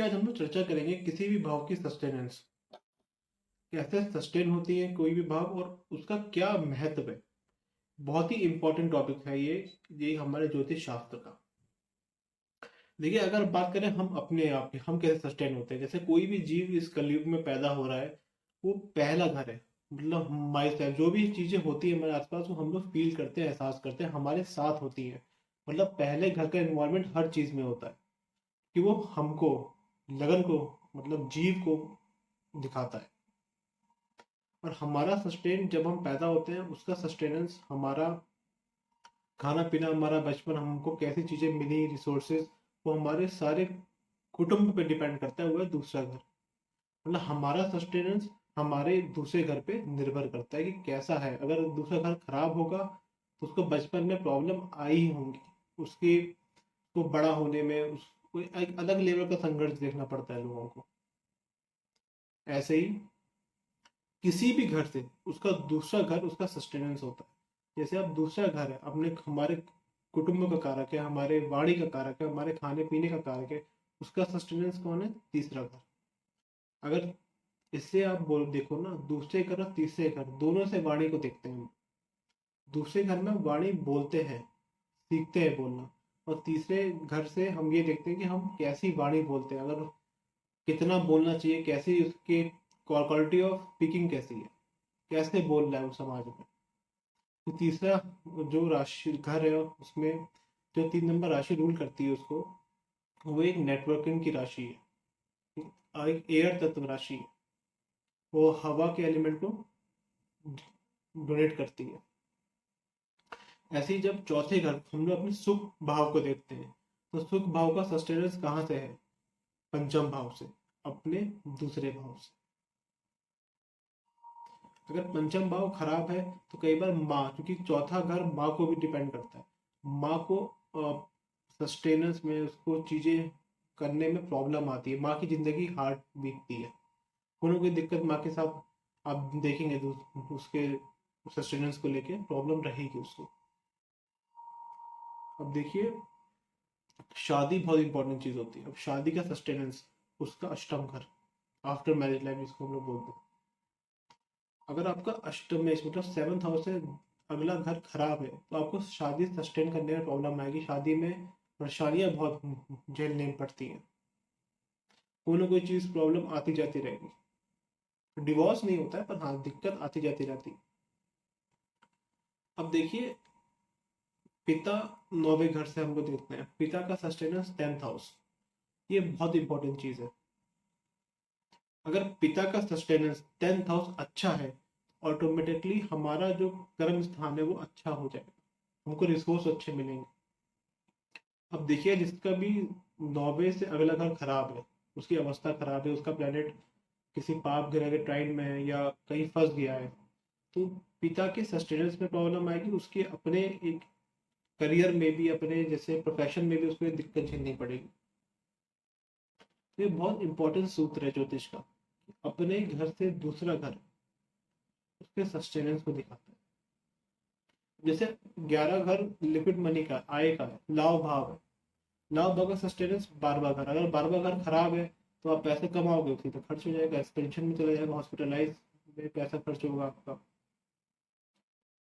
देखिए, आज हम लोग चर्चा करेंगे किसी भी भाव की सस्टेनेंस, कैसे सस्टेन होती है कोई भी भाव और उसका क्या महत्व है। बहुत ही इंपॉर्टेंट टॉपिक है ये हमारे ज्योतिष शास्त्र का। देखिए, अगर बात करें हम अपने आप की, हम कैसे सस्टेन होते हैं। जैसे कोई भी जीव इस कलयुग में पैदा हो रहा है, वो पहला घर है। मतलब हमारे साथ जो भी चीजें होती है हमारे आसपास, वो हम लोग फील करते हैं, एहसास करते हैं, हमारे साथ होती है। मतलब पहले घर का इन्वायरमेंट हर चीज में होता है कि वो हमको, लगन को, मतलब जीव को दिखाता है। और हमारा सस्टेन, जब हम पैदा होते हैं, उसका सस्टेनेंस, हमारा खाना पीना, हमारा बचपन, हमको कैसी चीजें मिली, रिसोर्सेज, वो हमारे सारे कुटुंब पे डिपेंड करता है। हुआ दूसरा घर, मतलब हमारा सस्टेनेंस हमारे दूसरे घर पे निर्भर करता है कि कैसा है। अगर दूसरा घर खराब होगा तो उसको बचपन में प्रॉब्लम आई ही होंगी, उसकी को बड़ा होने में उसको एक अलग लेवल का संघर्ष देखना पड़ता है लोगों को। ऐसे ही किसी भी घर से उसका दूसरा घर उसका सस्टेनेंस होता है। जैसे अब दूसरा घर है, अपने हमारे कुटुंब का कारक है, हमारे वाणी का कारक है, हमारे खाने पीने का कारक है, उसका सस्टेनेंस कौन है? तीसरा घर। अगर इससे आप बोल देखो ना, दूसरे घर और तीसरे घर दोनों से वाणी को देखते हैं हम। दूसरे घर में वाणी बोलते हैं, सीखते हैं बोलना। और तीसरे घर से हम ये देखते हैं कि हम कैसी वाणी बोलते हैं, अगर कितना बोलना चाहिए, कैसी उसकी क्वालिटी ऑफ स्पीकिंग कैसी है, कैसे बोल रहा है वो समाज में। तो तीसरा जो राशि घर है, उसमें जो 3 नंबर राशि रूल करती है उसको, वो एक नेटवर्किंग की राशि है और एक एयर तत्व राशि है। वो हवा के एलिमेंट को डोनेट करती है। ऐसे ही जब चौथे घर हम लोग अपने सुख भाव को देखते हैं, तो सुख भाव का सस्टेनेंस कहाँ से है? पंचम भाव से, अपने दूसरे भाव से। अगर पंचम भाव खराब है तो कई बार माँ, क्योंकि चौथा घर माँ को भी डिपेंड करता है, माँ को सस्टेनेंस में, उसको चीजें करने में प्रॉब्लम आती है, माँ की जिंदगी हार्ड बीतती है। कोनो कोई दिक्कत माँ के साथ आप देखेंगे तो उसके सस्टेनेंस को लेके प्रॉब्लम रहेगी उसको। अब देखिए, शादी बहुत इंपॉर्टेंट चीज होती है। अब शादी का सस्टेनेंस, उसका अष्टम घर, आफ्टर मैरिज लाइफ जिसको हम लोग बोलते हैं। अगर आपका अष्टम में, मतलब 7th हाउस से अगला घर खराब है, तो आपको शादी सस्टेन करने में प्रॉब्लम आएगी। शादी में परेशानियां बहुत झेलनी पड़ती हैं, कोई ना कोई चीज प्रॉब्लम आती जाती रहेगी। डिवोर्स नहीं होता है, पर हाँ दिक्कत आती जाती रहती है। अब देखिए, पिता 9वें घर से हम लोग देखते हैं, पिता का सस्टेनेंस 10th हाउस, ये बहुत इंपॉर्टेंट चीज है। अगर पिता का सस्टेनेंस 10th हाउस अच्छा है, ऑटोमेटिकली हमारा जो कर्म स्थान है वो अच्छा हो जाएगा, हमको रिसोर्स अच्छे मिलेंगे। अब देखिए, जिसका भी 9वें से अगला घर खराब है, उसकी अवस्था खराब है, उसका प्लेनेट किसी पाप ग्रह के ट्राइन में है या कहीं फंस गया है, तो पिता के सस्टेनेंस में प्रॉब्लम आएगी, उसके अपने एक करियर में भी, अपने जैसे प्रोफेशन में भी उसको दिक्कत झेलनी पड़ेगी। तो ये बहुत इंपॉर्टेंट सूत्र है ज्योतिष का, अपने घर से दूसरा घर उसके सस्टेनेंस को दिखाता है। जैसे 11 घर लिक्विड मनी का, आय का है, लाभ भाव है। लाभ भाव का सस्टेनेंस 12वां घर, अगर 12वां घर खराब है तो आप पैसे कमाओगे, उसी तो खर्च हो जाएगा, एक्सपेंशन में चला जाएगा, हॉस्पिटलाइज में पैसा खर्च होगा आपका।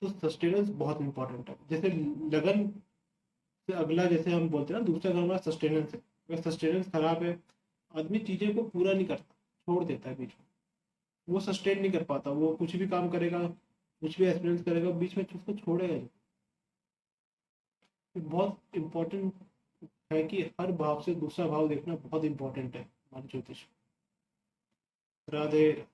तो सस्टेनेंस बहुत इंपॉर्टेंट है। जैसे लगन से अगला, जैसे हम बोलते हैं ना, दूसरा घर हमारा सस्टेनेंस है। अगर सस्टेनेंस खराब है, आदमी चीजें को पूरा नहीं करता, छोड़ देता है बीच में, वो सस्टेन नहीं कर पाता, वो कुछ भी काम करेगा, कुछ भी एक्सपीरियंस करेगा, बीच में उसको छोड़ेगा ही। ये बहुत इंपॉर्टेंट है कि हर भाव से दूसरा भाव देखना बहुत इंपॉर्टेंट है हमारे ज्योतिष। राधे।